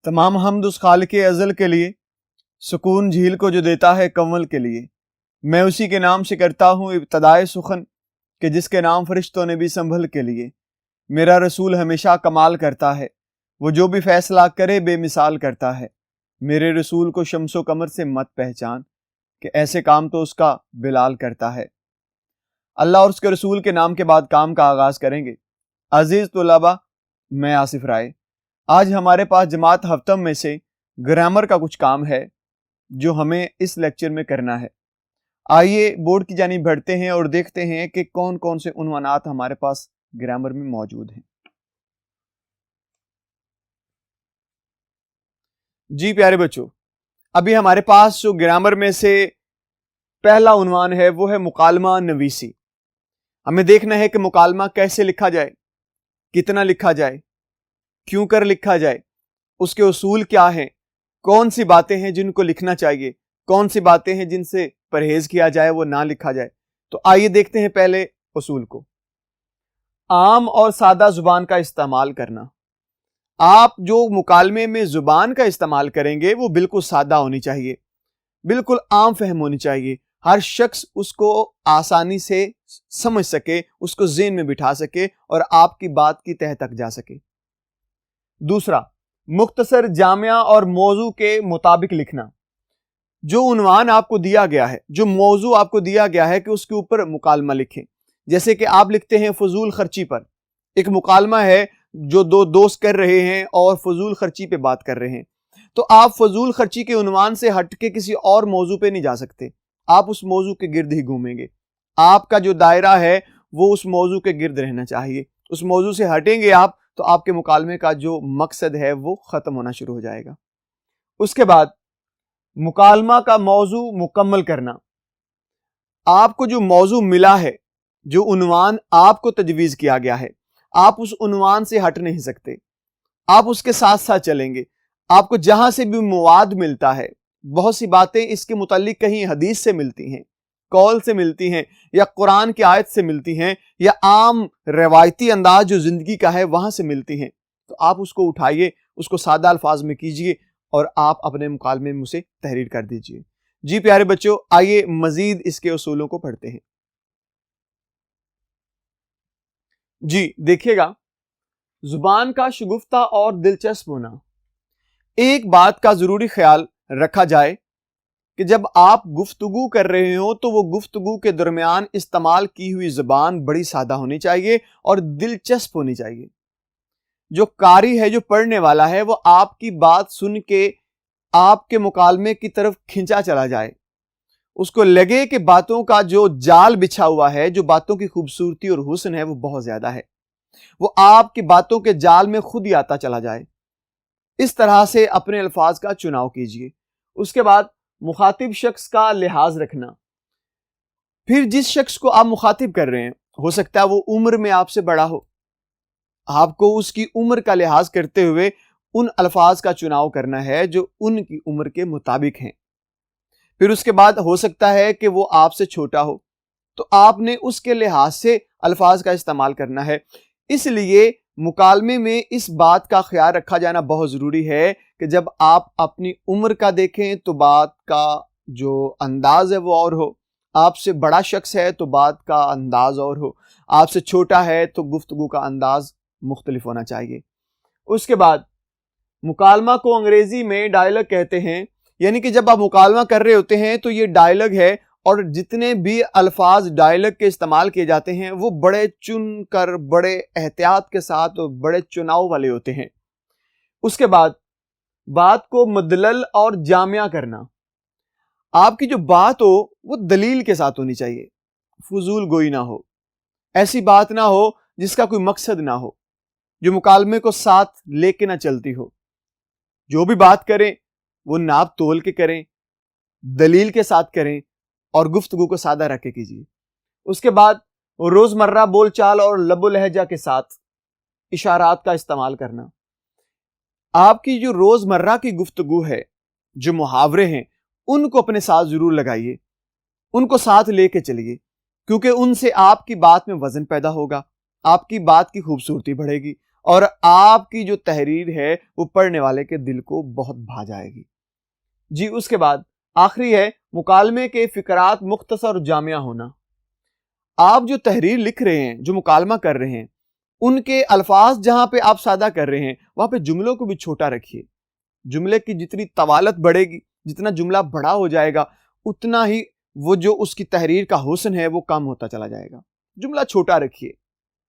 تمام حمد اس خالق ازل کے لیے، سکون جھیل کو جو دیتا ہے کنول کے لیے۔ میں اسی کے نام سے کرتا ہوں ابتدائے سخن، کہ جس کے نام فرشتوں نے بھی سنبھل کے لیے۔ میرا رسول ہمیشہ کمال کرتا ہے، وہ جو بھی فیصلہ کرے بے مثال کرتا ہے۔ میرے رسول کو شمس و قمر سے مت پہچان، کہ ایسے کام تو اس کا بلال کرتا ہے۔ اللہ اور اس کے رسول کے نام کے بعد کام کا آغاز کریں گے۔ عزیز طلباء، میں آصف رائے۔ آج ہمارے پاس جماعت ہفتم میں سے گرامر کا کچھ کام ہے جو ہمیں اس لیکچر میں کرنا ہے۔ آئیے بورڈ کی جانب بڑھتے ہیں اور دیکھتے ہیں کہ کون کون سے عنوانات ہمارے پاس گرامر میں موجود ہیں۔ جی پیارے بچوں، ابھی ہمارے پاس جو گرامر میں سے پہلا عنوان ہے وہ ہے مکالمہ نویسی۔ ہمیں دیکھنا ہے کہ مکالمہ کیسے لکھا جائے، کتنا لکھا جائے، کیوں کر لکھا جائے، اس کے اصول کیا ہیں، کون سی باتیں ہیں جن کو لکھنا چاہیے، کون سی باتیں ہیں جن سے پرہیز کیا جائے وہ نہ لکھا جائے۔ تو آئیے دیکھتے ہیں پہلے اصول کو۔ عام اور سادہ زبان کا استعمال کرنا۔ آپ جو مکالمے میں زبان کا استعمال کریں گے وہ بالکل سادہ ہونی چاہیے، بالکل عام فہم ہونی چاہیے، ہر شخص اس کو آسانی سے سمجھ سکے، اس کو ذہن میں بٹھا سکے اور آپ کی بات کی تہ تک جا سکے۔ دوسرا، مختصر، جامعہ اور موضوع کے مطابق لکھنا۔ جو عنوان آپ کو دیا گیا ہے، جو موضوع آپ کو دیا گیا ہے کہ اس کے اوپر مکالمہ لکھیں۔ جیسے کہ آپ لکھتے ہیں فضول خرچی پر، ایک مکالمہ ہے جو دو دوست کر رہے ہیں اور فضول خرچی پہ بات کر رہے ہیں، تو آپ فضول خرچی کے عنوان سے ہٹ کے کسی اور موضوع پہ نہیں جا سکتے، آپ اس موضوع کے گرد ہی گھومیں گے۔ آپ کا جو دائرہ ہے وہ اس موضوع کے گرد رہنا چاہیے۔ اس موضوع سے ہٹیں گے آپ تو آپ کے مکالمے کا جو مقصد ہے وہ ختم ہونا شروع ہو جائے گا۔ اس کے بعد مکالمہ کا موضوع مکمل کرنا۔ آپ کو جو موضوع ملا ہے، جو عنوان آپ کو تجویز کیا گیا ہے، آپ اس عنوان سے ہٹ نہیں سکتے، آپ اس کے ساتھ ساتھ چلیں گے۔ آپ کو جہاں سے بھی مواد ملتا ہے، بہت سی باتیں اس کے متعلق کہیں حدیث سے ملتی ہیں، قول سے ملتی ہیں، یا قرآن کی آیت سے ملتی ہیں، یا عام روایتی انداز جو زندگی کا ہے وہاں سے ملتی ہیں، تو آپ اس کو اٹھائیے، اس کو سادہ الفاظ میں کیجئے اور آپ اپنے مکالمے میں اسے تحریر کر دیجئے۔ جی پیارے بچوں، آئیے مزید اس کے اصولوں کو پڑھتے ہیں۔ جی دیکھیے گا، زبان کا شگفتہ اور دلچسپ ہونا۔ ایک بات کا ضروری خیال رکھا جائے کہ جب آپ گفتگو کر رہے ہوں تو وہ گفتگو کے درمیان استعمال کی ہوئی زبان بڑی سادہ ہونی چاہیے اور دلچسپ ہونی چاہیے۔ جو قاری ہے، جو پڑھنے والا ہے، وہ آپ کی بات سن کے آپ کے مکالمے کی طرف کھنچا چلا جائے، اس کو لگے کہ باتوں کا جو جال بچھا ہوا ہے، جو باتوں کی خوبصورتی اور حسن ہے وہ بہت زیادہ ہے، وہ آپ کی باتوں کے جال میں خود ہی آتا چلا جائے۔ اس طرح سے اپنے الفاظ کا چناؤ کیجئے۔ اس کے بعد مخاطب شخص کا لحاظ رکھنا۔ پھر جس شخص کو آپ مخاطب کر رہے ہیں، ہو سکتا ہے وہ عمر میں آپ سے بڑا ہو، آپ کو اس کی عمر کا لحاظ کرتے ہوئے ان الفاظ کا چناؤ کرنا ہے جو ان کی عمر کے مطابق ہیں۔ پھر اس کے بعد ہو سکتا ہے کہ وہ آپ سے چھوٹا ہو، تو آپ نے اس کے لحاظ سے الفاظ کا استعمال کرنا ہے۔ اس لیے مکالمے میں اس بات کا خیال رکھا جانا بہت ضروری ہے کہ جب آپ اپنی عمر کا دیکھیں تو بات کا جو انداز ہے وہ اور ہو، آپ سے بڑا شخص ہے تو بات کا انداز اور ہو، آپ سے چھوٹا ہے تو گفتگو کا انداز مختلف ہونا چاہیے۔ اس کے بعد مکالمہ کو انگریزی میں ڈائلاگ کہتے ہیں، یعنی کہ جب آپ مکالمہ کر رہے ہوتے ہیں تو یہ ڈائلاگ ہے، اور جتنے بھی الفاظ ڈائلاگ کے استعمال کیے جاتے ہیں وہ بڑے چن کر، بڑے احتیاط کے ساتھ اور بڑے چناؤ والے ہوتے ہیں۔ اس کے بعد بات کو مدلل اور جامعہ کرنا۔ آپ کی جو بات ہو وہ دلیل کے ساتھ ہونی چاہیے، فضول گوئی نہ ہو، ایسی بات نہ ہو جس کا کوئی مقصد نہ ہو، جو مکالمے کو ساتھ لے کے نہ چلتی ہو۔ جو بھی بات کریں وہ ناپ تول کے کریں، دلیل کے ساتھ کریں اور گفتگو کو سادہ رکھ کے کیجیے۔ اس کے بعد روزمرہ بول چال اور لب و لہجہ کے ساتھ اشارات کا استعمال کرنا۔ آپ کی جو روزمرہ کی گفتگو ہے، جو محاورے ہیں، ان کو اپنے ساتھ ضرور لگائیے، ان کو ساتھ لے کے چلیے، کیونکہ ان سے آپ کی بات میں وزن پیدا ہوگا، آپ کی بات کی خوبصورتی بڑھے گی اور آپ کی جو تحریر ہے وہ پڑھنے والے کے دل کو بہت بھا جائے گی۔ جی اس کے بعد آخری ہے مکالمے کے فقرات مختصر اور جامع ہونا۔ آپ جو تحریر لکھ رہے ہیں، جو مکالمہ کر رہے ہیں، ان کے الفاظ جہاں پہ آپ سادہ کر رہے ہیں وہاں پہ جملوں کو بھی چھوٹا رکھیے۔ جملے کی جتنی طوالت بڑھے گی، جتنا جملہ بڑا ہو جائے گا، اتنا ہی وہ جو اس کی تحریر کا حسن ہے وہ کم ہوتا چلا جائے گا۔ جملہ چھوٹا رکھیے،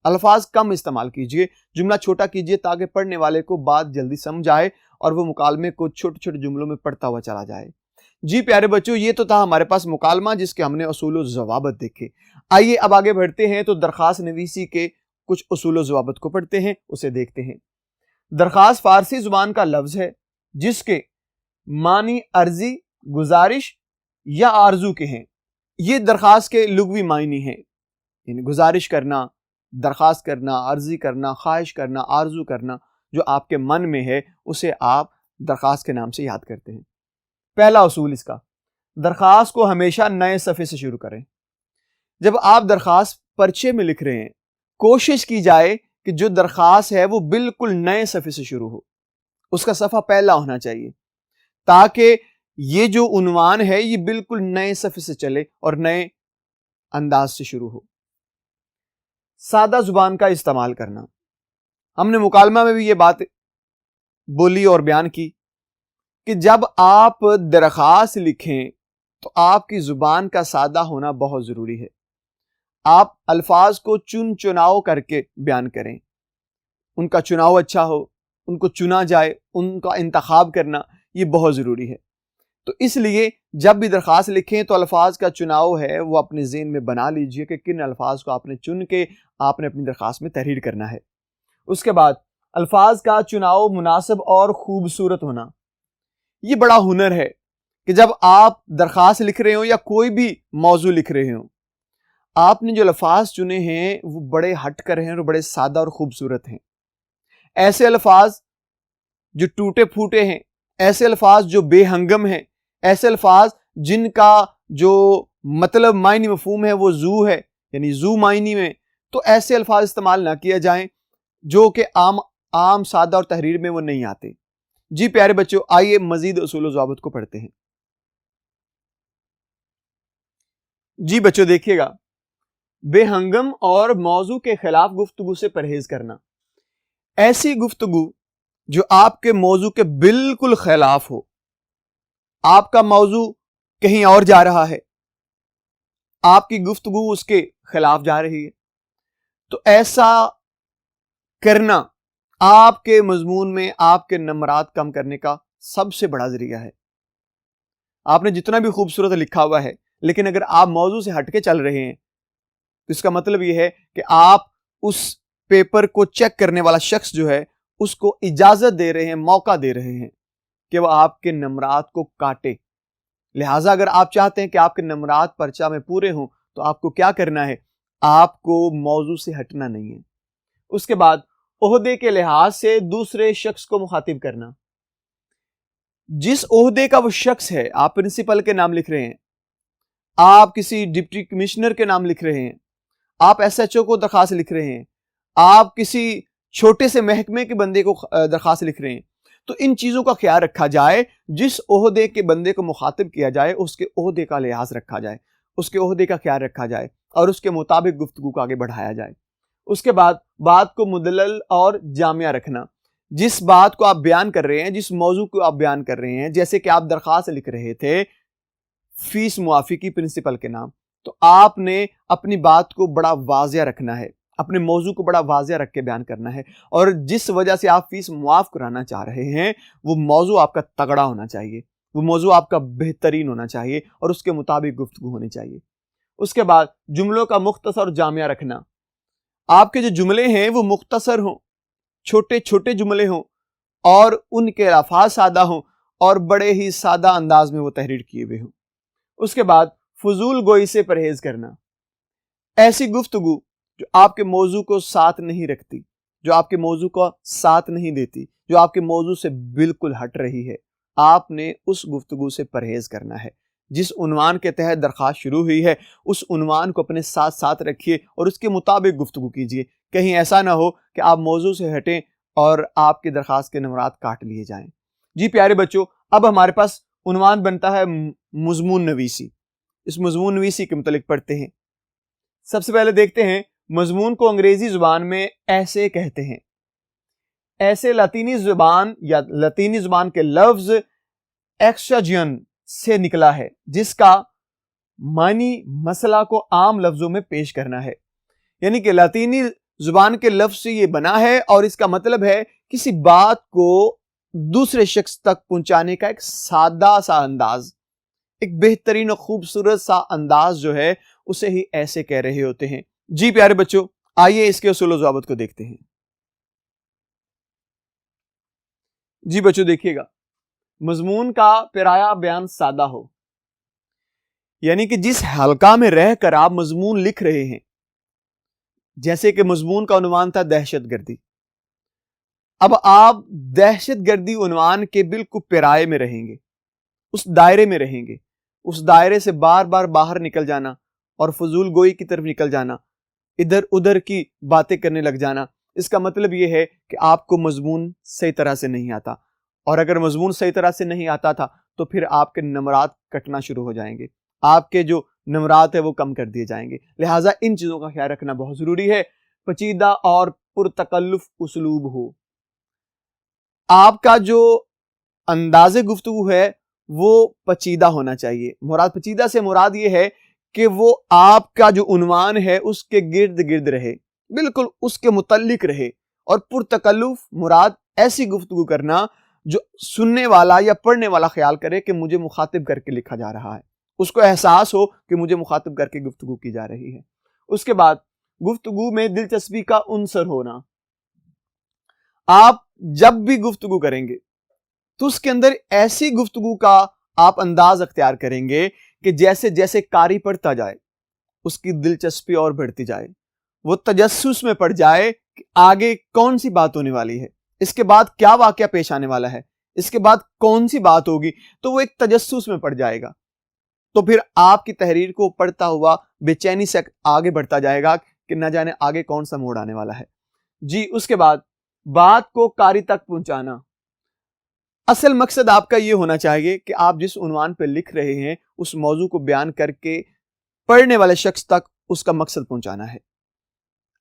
الفاظ کم استعمال کیجئے، جملہ چھوٹا کیجئے تاکہ پڑھنے والے کو بات جلدی سمجھ آئے اور وہ مکالمے کو چھوٹے چھوٹے جملوں میں پڑھتا ہوا چلا جائے۔ جی پیارے بچوں، یہ تو تھا ہمارے پاس مکالمہ جس کے ہم نے اصول و ضوابط دیکھے۔ آئیے اب آگے بڑھتے ہیں تو درخواست نویسی کے کچھ اصول و ضوابط کو پڑھتے ہیں، اسے دیکھتے ہیں۔ درخواست فارسی زبان کا لفظ ہے جس کے معنی عرضی، گزارش یا آرزو کے ہیں۔ یہ درخواست کے لغوی معنی ہیں، یعنی گزارش کرنا، درخواست کرنا، عرضی کرنا، خواہش کرنا، آرزو کرنا، جو آپ کے من میں ہے اسے آپ درخواست کے نام سے یاد کرتے ہیں۔ پہلا اصول اس کا، درخواست کو ہمیشہ نئے صفحے سے شروع کریں۔ جب آپ درخواست پرچے میں لکھ رہے ہیں، کوشش کی جائے کہ جو درخواست ہے وہ بالکل نئے صفحے سے شروع ہو، اس کا صفحہ پہلا ہونا چاہیے تاکہ یہ جو عنوان ہے یہ بالکل نئے صفحے سے چلے اور نئے انداز سے شروع ہو۔ سادہ زبان کا استعمال کرنا، ہم نے مکالمہ میں بھی یہ بات بولی اور بیان کی کہ جب آپ درخواست لکھیں تو آپ کی زبان کا سادہ ہونا بہت ضروری ہے۔ آپ الفاظ کو چن چناؤ کر کے بیان کریں، ان کا چناؤ اچھا ہو، ان کو چنا جائے، ان کا انتخاب کرنا یہ بہت ضروری ہے۔ تو اس لیے جب بھی درخواست لکھیں تو الفاظ کا چناؤ ہے وہ اپنے ذہن میں بنا لیجئے کہ کن الفاظ کو آپ نے چن کے آپ نے اپنی درخواست میں تحریر کرنا ہے۔ اس کے بعد الفاظ کا چناؤ مناسب اور خوبصورت ہونا، یہ بڑا ہنر ہے کہ جب آپ درخواست لکھ رہے ہوں یا کوئی بھی موضوع لکھ رہے ہوں، آپ نے جو الفاظ چنے ہیں وہ بڑے ہٹ کر ہیں اور بڑے سادہ اور خوبصورت ہیں۔ ایسے الفاظ جو ٹوٹے پھوٹے ہیں، ایسے الفاظ جو بے ہنگم ہیں، ایسے الفاظ جن کا جو مطلب معنی مفہوم ہے وہ زو ہے، یعنی زو معنی میں، تو ایسے الفاظ استعمال نہ کیا جائیں جو کہ عام سادہ اور تحریر میں وہ نہیں آتے۔ جی پیارے بچوں، آئیے مزید اصول و ضوابط کو پڑھتے ہیں۔ جی بچوں دیکھیے گا، بے ہنگم اور موضوع کے خلاف گفتگو سے پرہیز کرنا، ایسی گفتگو جو آپ کے موضوع کے بالکل خلاف ہو، آپ کا موضوع کہیں اور جا رہا ہے، آپ کی گفتگو اس کے خلاف جا رہی ہے، تو ایسا کرنا آپ کے مضمون میں آپ کے نمبرات کم کرنے کا سب سے بڑا ذریعہ ہے۔ آپ نے جتنا بھی خوبصورت لکھا ہوا ہے، لیکن اگر آپ موضوع سے ہٹ کے چل رہے ہیں تو اس کا مطلب یہ ہے کہ آپ اس پیپر کو چیک کرنے والا شخص جو ہے اس کو اجازت دے رہے ہیں، موقع دے رہے ہیں کہ وہ آپ کے نمبرات کو کاٹے۔ لہٰذا اگر آپ چاہتے ہیں کہ آپ کے نمبرات پرچہ میں پورے ہوں تو آپ کو کیا کرنا ہے؟ آپ کو موضوع سے ہٹنا نہیں ہے۔ اس کے بعد عہدے کے لحاظ سے دوسرے شخص کو مخاطب کرنا، جس عہدے کا وہ شخص ہے، آپ پرنسپل کے نام لکھ رہے ہیں، آپ کسی ڈپٹی کمشنر کے نام لکھ رہے ہیں، آپ ایس ایچ او کو درخواست لکھ رہے ہیں، آپ کسی چھوٹے سے محکمے کے بندے کو درخواست لکھ رہے ہیں، تو ان چیزوں کا خیال رکھا جائے۔ جس عہدے کے بندے کو مخاطب کیا جائے اس کے عہدے کا لحاظ رکھا جائے، اس کے عہدے کا خیال رکھا جائے اور اس کے مطابق گفتگو کو آگے بڑھایا جائے۔ اس کے بعد بات کو مدلل اور جامع رکھنا، جس بات کو آپ بیان کر رہے ہیں، جس موضوع کو آپ بیان کر رہے ہیں، جیسے کہ آپ درخواست لکھ رہے تھے فیس معافی کی پرنسپل کے نام، تو آپ نے اپنی بات کو بڑا واضح رکھنا ہے، اپنے موضوع کو بڑا واضح رکھ کے بیان کرنا ہے، اور جس وجہ سے آپ فیس معاف کرانا چاہ رہے ہیں وہ موضوع آپ کا تگڑا ہونا چاہیے، وہ موضوع آپ کا بہترین ہونا چاہیے اور اس کے مطابق گفتگو ہونی چاہیے۔ اس کے بعد جملوں کا مختصر اور جامع رکھنا، آپ کے جو جملے ہیں وہ مختصر ہوں، چھوٹے چھوٹے جملے ہوں اور ان کے الفاظ سادہ ہوں اور بڑے ہی سادہ انداز میں وہ تحریر کیے ہوئے ہوں۔ اس کے بعد فضول گوئی سے پرہیز کرنا، ایسی گفتگو جو آپ کے موضوع کو ساتھ نہیں رکھتی، جو آپ کے موضوع کو ساتھ نہیں دیتی، جو آپ کے موضوع سے بالکل ہٹ رہی ہے، آپ نے اس گفتگو سے پرہیز کرنا ہے۔ جس عنوان کے تحت درخواست شروع ہوئی ہے اس عنوان کو اپنے ساتھ ساتھ رکھیے اور اس کے مطابق گفتگو کیجیے. کہیں ایسا نہ ہو کہ آپ موضوع سے ہٹیں اور آپ کی درخواست کے نمرات کاٹ لیے جائیں. جی پیارے بچوں، اب ہمارے پاس عنوان بنتا ہے مضمون نویسی. اس مضمون نویسی کے متعلق پڑھتے ہیں. سب سے پہلے دیکھتے ہیں مضمون کو انگریزی زبان میں ایسے کہتے ہیں. ایسے لاطینی زبان کے لفظ ایکساجین سے نکلا ہے جس کا معنی مسئلہ کو عام لفظوں میں پیش کرنا ہے. یعنی کہ لاطینی زبان کے لفظ سے یہ بنا ہے اور اس کا مطلب ہے کسی بات کو دوسرے شخص تک پہنچانے کا ایک سادہ سا انداز، ایک بہترین اور خوبصورت سا انداز جو ہے اسے ہی ایسے کہہ رہے ہوتے ہیں. جی پیارے بچوں، آئیے اس کے اصول و ضوابط کو دیکھتے ہیں. جی بچوں دیکھیے گا، مضمون کا پرایا بیان سادہ ہو، یعنی کہ جس حلقہ میں رہ کر آپ مضمون لکھ رہے ہیں، جیسے کہ مضمون کا عنوان تھا دہشت گردی. اب آپ دہشت گردی عنوان کے بالکل پرائے میں رہیں گے، اس دائرے میں رہیں گے. اس دائرے سے بار بار باہر نکل جانا اور فضول گوئی کی طرف نکل جانا، ادھر ادھر کی باتیں کرنے لگ جانا. اس کا مطلب یہ ہے کہ آپ کو مضمون صحیح طرح سے نہیں آتا، اور اگر مضمون صحیح طرح سے نہیں آتا تھا تو پھر آپ کے نمرات کٹنا شروع ہو جائیں گے، آپ کے جو نمرات ہیں وہ کم کر دیے جائیں گے. لہٰذا ان چیزوں کا خیال رکھنا بہت ضروری ہے. پیچیدہ اور پرتکلف اسلوب ہو. آپ کا جو انداز گفتگو ہے وہ پیچیدہ ہونا چاہیے. پیچیدہ سے مراد یہ ہے کہ وہ آپ کا جو عنوان ہے اس کے گرد گرد رہے، بالکل اس کے متعلق رہے. اور پرتکلف مراد ایسی گفتگو کرنا جو سننے والا یا پڑھنے والا خیال کرے کہ مجھے مخاطب کر کے لکھا جا رہا ہے، اس کو احساس ہو کہ مجھے مخاطب کر کے گفتگو کی جا رہی ہے. اس کے بعد گفتگو میں دلچسپی کا عنصر ہونا. آپ جب بھی گفتگو کریں گے تو اس کے اندر ایسی گفتگو کا آپ انداز اختیار کریں گے کہ جیسے جیسے قاری پڑھتا جائے اس کی دلچسپی اور بڑھتی جائے، وہ تجسس میں پڑ جائے کہ آگے کون سی بات ہونے والی ہے، اس کے بعد کیا واقعہ پیش آنے والا ہے، اس کے بعد کون سی بات ہوگی. تو وہ ایک تجسس میں پڑ جائے گا. تو پھر آپ کی تحریر کو پڑھتا ہوا بے چینی سے آگے بڑھتا جائے گا کہ نہ جانے آگے کون سا موڑ آنے والا ہے. جی اس کے بعد بات کو قاری تک پہنچانا. اصل مقصد آپ کا یہ ہونا چاہیے کہ آپ جس عنوان پہ لکھ رہے ہیں اس موضوع کو بیان کر کے پڑھنے والے شخص تک اس کا مقصد پہنچانا ہے.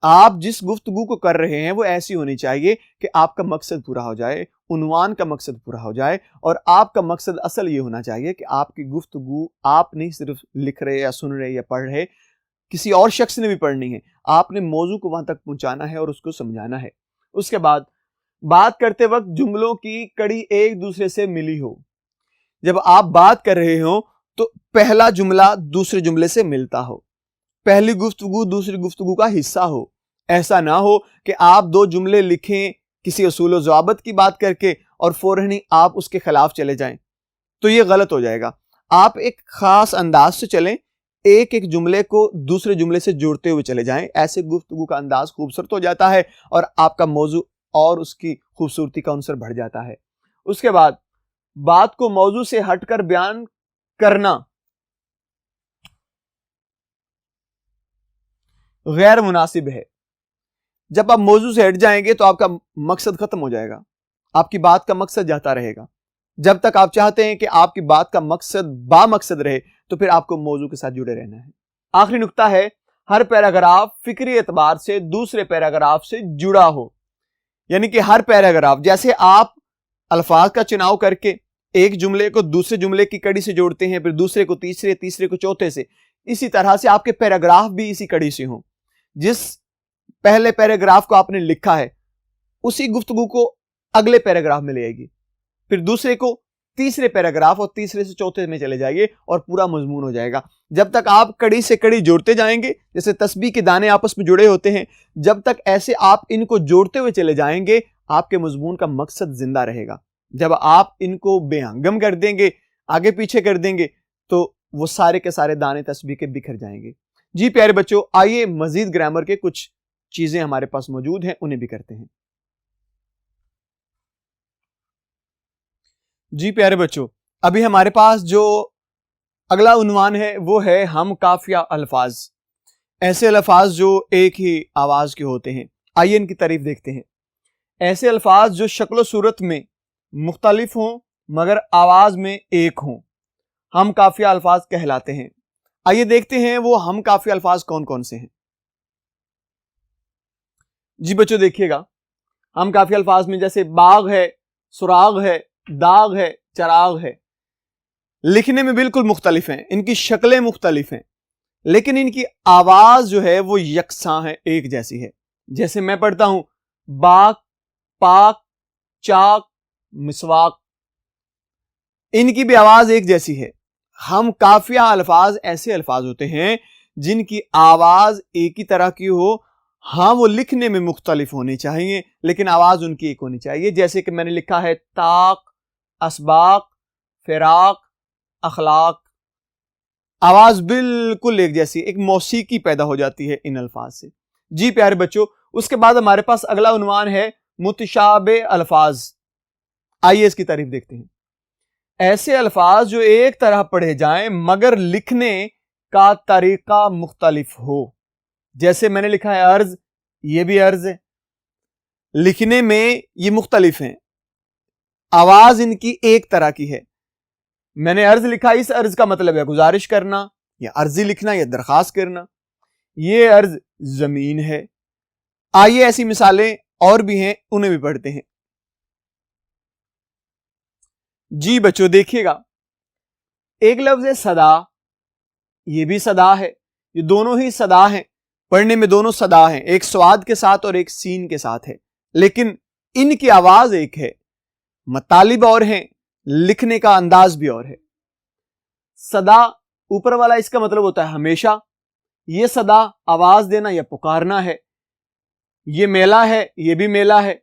آپ جس گفتگو کو کر رہے ہیں وہ ایسی ہونی چاہیے کہ آپ کا مقصد پورا ہو جائے، عنوان کا مقصد پورا ہو جائے. اور آپ کا مقصد اصل یہ ہونا چاہیے کہ آپ کی گفتگو آپ نہیں صرف لکھ رہے یا سن رہے یا پڑھ رہے، کسی اور شخص نے بھی پڑھنی ہے. آپ نے موضوع کو وہاں تک پہنچانا ہے اور اس کو سمجھانا ہے. اس کے بعد بات کرتے وقت جملوں کی کڑی ایک دوسرے سے ملی ہو. جب آپ بات کر رہے ہو تو پہلا جملہ دوسرے جملے سے ملتا ہو، پہلی گفتگو دوسری گفتگو کا حصہ ہو. ایسا نہ ہو کہ آپ دو جملے لکھیں کسی اصول و ضوابط کی بات کر کے اور فوراً ہی آپ اس کے خلاف چلے جائیں، تو یہ غلط ہو جائے گا. آپ ایک خاص انداز سے چلیں، ایک ایک جملے کو دوسرے جملے سے جوڑتے ہوئے چلے جائیں. ایسے گفتگو کا انداز خوبصورت ہو جاتا ہے اور آپ کا موضوع اور اس کی خوبصورتی کا عنصر بڑھ جاتا ہے. اس کے بعد بات کو موضوع سے ہٹ کر بیان کرنا غیر مناسب ہے. جب آپ موضوع سے ہٹ جائیں گے تو آپ کا مقصد ختم ہو جائے گا، آپ کی بات کا مقصد جاتا رہے گا. جب تک آپ چاہتے ہیں کہ آپ کی بات کا مقصد با مقصد رہے تو پھر آپ کو موضوع کے ساتھ جڑے رہنا ہے. آخری نقطہ ہے ہر پیراگراف فکری اعتبار سے دوسرے پیراگراف سے جڑا ہو. یعنی کہ ہر پیراگراف، جیسے آپ الفاظ کا چناؤ کر کے ایک جملے کو دوسرے جملے کی کڑی سے جوڑتے ہیں، پھر دوسرے کو تیسرے، تیسرے کو چوتھے سے، اسی طرح سے آپ کے پیراگراف بھی اسی کڑی سے ہوں. جس پہلے پیراگراف کو آپ نے لکھا ہے اسی گفتگو کو اگلے پیراگراف میں لے آئے گی، پھر دوسرے کو تیسرے پیراگراف اور تیسرے سے چوتھے میں چلے جائیے اور پورا مضمون ہو جائے گا. جب تک آپ کڑی سے کڑی جوڑتے جائیں گے، جیسے تسبیح کے دانے آپس میں جڑے ہوتے ہیں، جب تک ایسے آپ ان کو جوڑتے ہوئے چلے جائیں گے آپ کے مضمون کا مقصد زندہ رہے گا. جب آپ ان کو بے ہنگم کر دیں گے، آگے پیچھے کر دیں گے، تو وہ سارے کے سارے دانے تسبیح کے بکھر جائیں گے. جی پیارے بچوں، آئیے مزید گرامر کے کچھ چیزیں ہمارے پاس موجود ہیں انہیں بھی کرتے ہیں. جی پیارے بچوں، ابھی ہمارے پاس جو اگلا عنوان ہے وہ ہے ہم کافیہ الفاظ، ایسے الفاظ جو ایک ہی آواز کے ہوتے ہیں۔ آئیے ان کی تعریف دیکھتے ہیں۔ ایسے الفاظ جو شکل و صورت میں مختلف ہوں مگر آواز میں ایک ہوں، ہم کافیہ الفاظ کہلاتے ہیں۔ آئیے دیکھتے ہیں وہ ہم کافیہ الفاظ کون کون سے ہیں۔ جی بچوں دیکھیے گا، ہم کافی الفاظ میں جیسے باغ ہے، سراغ ہے، داغ ہے، چراغ ہے، لکھنے میں بالکل مختلف ہیں، ان کی شکلیں مختلف ہیں، لیکن ان کی آواز جو ہے وہ یکساں ہے، ایک جیسی ہے۔ جیسے میں پڑھتا ہوں باغ، پاک، چاک، مسواک، ان کی بھی آواز ایک جیسی ہے۔ ہم کافیہ الفاظ ایسے الفاظ ہوتے ہیں جن کی آواز ایک ہی طرح کی ہو، ہاں وہ لکھنے میں مختلف ہونے چاہیے لیکن آواز ان کی ایک ہونی چاہیے۔ جیسے کہ میں نے لکھا ہے طاق، اسباق، فراق، اخلاق، آواز بالکل ایک جیسی، ایک موسیقی پیدا ہو جاتی ہے ان الفاظ سے۔ جی پیارے بچوں، اس کے بعد ہمارے پاس اگلا عنوان ہے متشابہ الفاظ۔ آئیے اس کی تعریف دیکھتے ہیں۔ ایسے الفاظ جو ایک طرح پڑھے جائیں مگر لکھنے کا طریقہ مختلف ہو۔ جیسے میں نے لکھا ہے ارض، یہ بھی ارض ہے، لکھنے میں یہ مختلف ہیں، آواز ان کی ایک طرح کی ہے۔ میں نے ارض لکھا، اس ارض کا مطلب ہے گزارش کرنا یا عرضی لکھنا یا درخواست کرنا، یہ ارض زمین ہے۔ آئیے ایسی مثالیں اور بھی ہیں، انہیں بھی پڑھتے ہیں۔ جی بچوں دیکھیے گا، ایک لفظ ہے صدا، یہ بھی صدا ہے، یہ دونوں ہی صدا ہیں، پڑھنے میں دونوں صدا ہیں، ایک سواد کے ساتھ اور ایک سین کے ساتھ ہے، لیکن ان کی آواز ایک ہے، مطالب اور ہیں، لکھنے کا انداز بھی اور ہے۔ صدا اوپر والا اس کا مطلب ہوتا ہے ہمیشہ، یہ صدا آواز دینا یا پکارنا ہے۔ یہ میلہ ہے، یہ بھی میلہ ہے،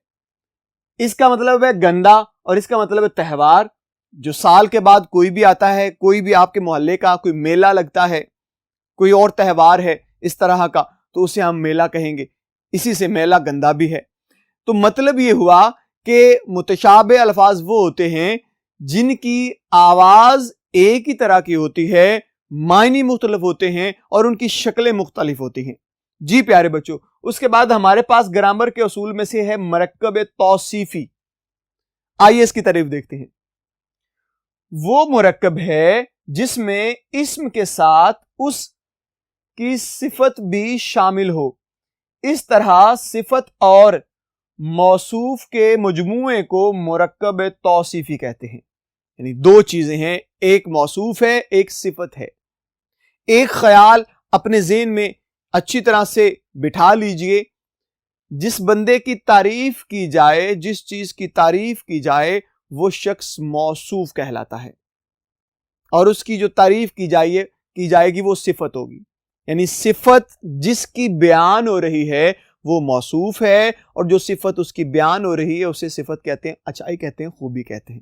اس کا مطلب ہے گندا اور اس کا مطلب ہے تہوار، جو سال کے بعد کوئی بھی آتا ہے، کوئی بھی آپ کے محلے کا کوئی میلہ لگتا ہے، کوئی اور تہوار ہے اس طرح کا، تو اسے ہم میلہ کہیں گے، اسی سے میلہ گندا بھی ہے۔ تو مطلب یہ ہوا کہ متشابہ الفاظ وہ ہوتے ہیں جن کی آواز ایک ہی طرح کی ہوتی ہے، معنی مختلف ہوتے ہیں اور ان کی شکلیں مختلف ہوتی ہیں۔ جی پیارے بچوں، اس کے بعد ہمارے پاس گرامر کے اصول میں سے ہے مرکب توصیفی۔ آئیے اس کی تعریف دیکھتے ہیں۔ وہ مرکب ہے جس میں اسم کے ساتھ اس کی صفت بھی شامل ہو، اس طرح صفت اور موصوف کے مجموعے کو مرکب توصیفی کہتے ہیں۔ یعنی دو چیزیں ہیں، ایک موصوف ہے، ایک صفت ہے۔ ایک خیال اپنے ذہن میں اچھی طرح سے بٹھا لیجئے، جس بندے کی تعریف کی جائے، جس چیز کی تعریف کی جائے، وہ شخص موصوف کہلاتا ہے، اور اس کی جو تعریف کی جائے گی وہ صفت ہوگی۔ یعنی صفت جس کی بیان ہو رہی ہے وہ موصوف ہے، اور جو صفت اس کی بیان ہو رہی ہے اسے صفت کہتے ہیں، اچھائی کہتے ہیں، خوبی کہتے ہیں۔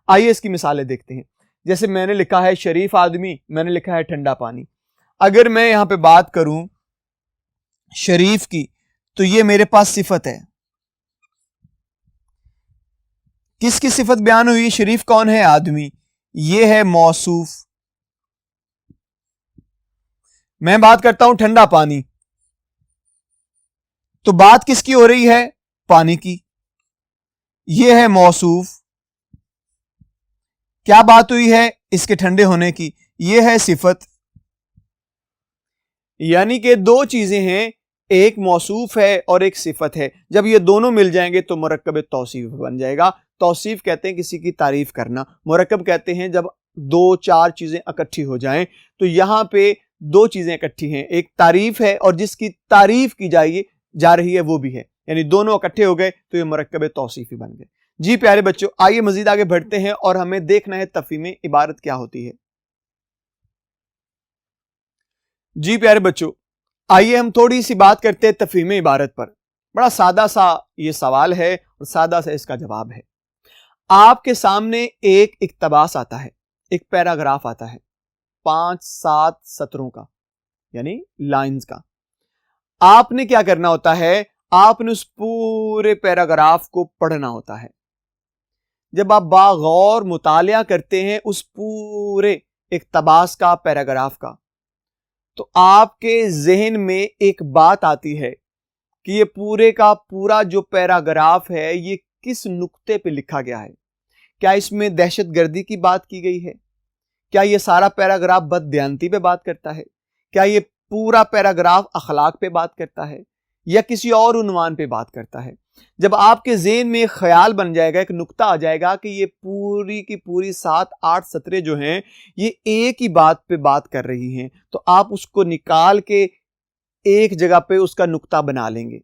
آئیے اس کی مثالیں دیکھتے ہیں۔ جیسے میں نے لکھا ہے شریف آدمی، میں نے لکھا ہے ٹھنڈا پانی۔ اگر میں یہاں پہ بات کروں شریف کی تو یہ میرے پاس صفت ہے۔ کس کی صفت بیان ہوئی؟ شریف کون ہے؟ آدمی۔ یہ ہے موصوف۔ میں بات کرتا ہوں ٹھنڈا پانی، تو بات کس کی ہو رہی ہے؟ پانی کی۔ یہ ہے موصوف۔ کیا بات ہوئی ہے؟ اس کے ٹھنڈے ہونے کی۔ یہ ہے صفت۔ یعنی کہ دو چیزیں ہیں، ایک موصوف ہے اور ایک صفت ہے، جب یہ دونوں مل جائیں گے تو مرکب توصیف بن جائے گا۔ توصیف کہتے ہیں کسی کی تعریف کرنا، مرکب کہتے ہیں جب دو چار چیزیں اکٹھی ہو جائیں۔ تو یہاں پہ دو چیزیں اکٹھی ہیں، ایک تعریف ہے اور جس کی تعریف کی جا رہی ہے وہ بھی ہے، یعنی دونوں اکٹھے ہو گئے تو یہ مرکب توصیفی بن گئے۔ جی پیارے بچوں، آئیے مزید آگے بڑھتے ہیں اور ہمیں دیکھنا ہے تفہیم عبارت کیا ہوتی ہے۔ جی پیارے بچوں، آئیے ہم تھوڑی سی بات کرتے ہیں تفہیم عبارت پر۔ بڑا سادہ سا یہ سوال ہے اور سادہ سا اس کا جواب ہے۔ آپ کے سامنے ایک اقتباس آتا ہے، ایک پیراگراف آتا ہے 5-7 سطروں کا، یعنی لائنز کا۔ آپ نے کیا کرنا ہوتا ہے؟ آپ نے اس پورے پیراگراف کو پڑھنا ہوتا ہے۔ جب آپ باغور مطالعہ کرتے ہیں اس پورے اقتباس کا, پیراگراف کا, تو آپ کے ذہن میں ایک بات آتی ہے کہ یہ پورے کا پورا جو پیراگراف ہے یہ کس نقطے پہ لکھا گیا ہے. کیا اس میں دہشت گردی کی بات کی گئی ہے؟ کیا یہ سارا پیراگراف بددیانتی پہ بات کرتا ہے؟ کیا یہ پورا پیراگراف اخلاق پہ بات کرتا ہے یا کسی اور عنوان پہ بات کرتا ہے؟ جب آپ کے ذہن میں ایک خیال بن جائے گا, ایک نقطہ آ جائے گا کہ یہ پوری کی پوری 7-8 سطریں جو ہیں یہ ایک ہی بات پہ بات کر رہی ہیں, تو آپ اس کو نکال کے ایک جگہ پہ اس کا نقطہ بنا لیں گے.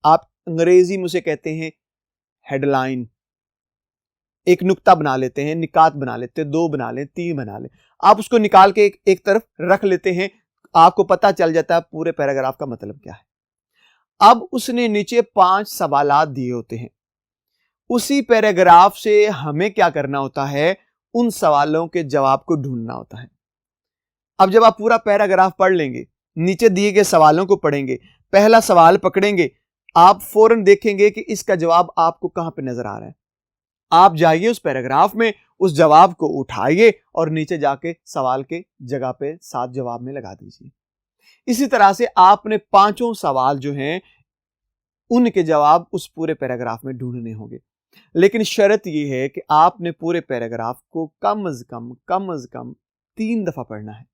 آپ انگریزی میں اسے کہتے ہیں ہیڈ لائن. ایک نقطہ بنا لیتے ہیں, نکات بنا لیتے ہیں, 2 بنا لیں, 3 بنا لیں, آپ اس کو نکال کے ایک طرف رکھ لیتے ہیں, آپ کو پتہ چل جاتا ہے پورے پیراگراف کا مطلب کیا ہے. اب اس نے نیچے 5 سوالات دیے ہوتے ہیں. اسی پیراگراف سے ہمیں کیا کرنا ہوتا ہے, ان سوالوں کے جواب کو ڈھونڈنا ہوتا ہے. اب جب آپ پورا پیراگراف پڑھ لیں گے, نیچے دیے گئے سوالوں کو پڑھیں گے, پہلا سوال پکڑیں گے, آپ فوراً دیکھیں گے کہ اس کا جواب آپ کو کہاں پہ نظر آ رہا ہے. آپ جائیے اس پیراگراف میں, اس جواب کو اٹھائیے اور نیچے جا کے سوال کے جگہ پہ 7 جواب میں لگا دیجیے. اسی طرح سے آپ نے 5 سوال جو ہیں ان کے جواب اس پورے پیراگراف میں ڈھونڈنے ہوں گے. لیکن شرط یہ ہے کہ آپ نے پورے پیراگراف کو کم از کم 3 دفعہ پڑھنا ہے,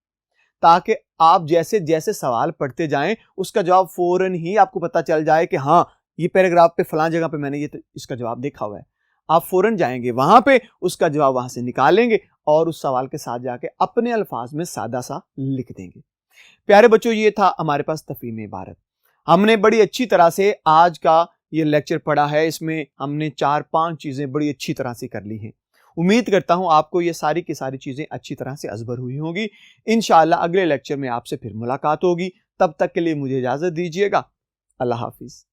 تاکہ آپ جیسے جیسے سوال پڑھتے جائیں اس کا جواب فوراً ہی آپ کو پتہ چل جائے کہ ہاں یہ پیراگراف پہ فلاں جگہ پہ میں نے اس کا جواب دیکھا ہوا ہے. آپ فوراً جائیں گے وہاں پہ, اس کا جواب وہاں سے نکالیں گے اور اس سوال کے ساتھ جا کے اپنے الفاظ میں سادہ سا لکھ دیں گے. پیارے بچوں, یہ تھا ہمارے پاس تفہیم عبارت. ہم نے بڑی اچھی طرح سے آج کا یہ لیکچر پڑھا ہے. اس میں ہم نے 4-5 چیزیں بڑی اچھی طرح سے کر لی ہیں. امید کرتا ہوں آپ کو یہ ساری کی ساری چیزیں اچھی طرح سے ازبر ہوئی ہوں گی. انشاءاللہ اگلے لیکچر میں آپ سے پھر ملاقات ہوگی. تب تک کے لیے مجھے اجازت دیجیے گا. اللہ حافظ.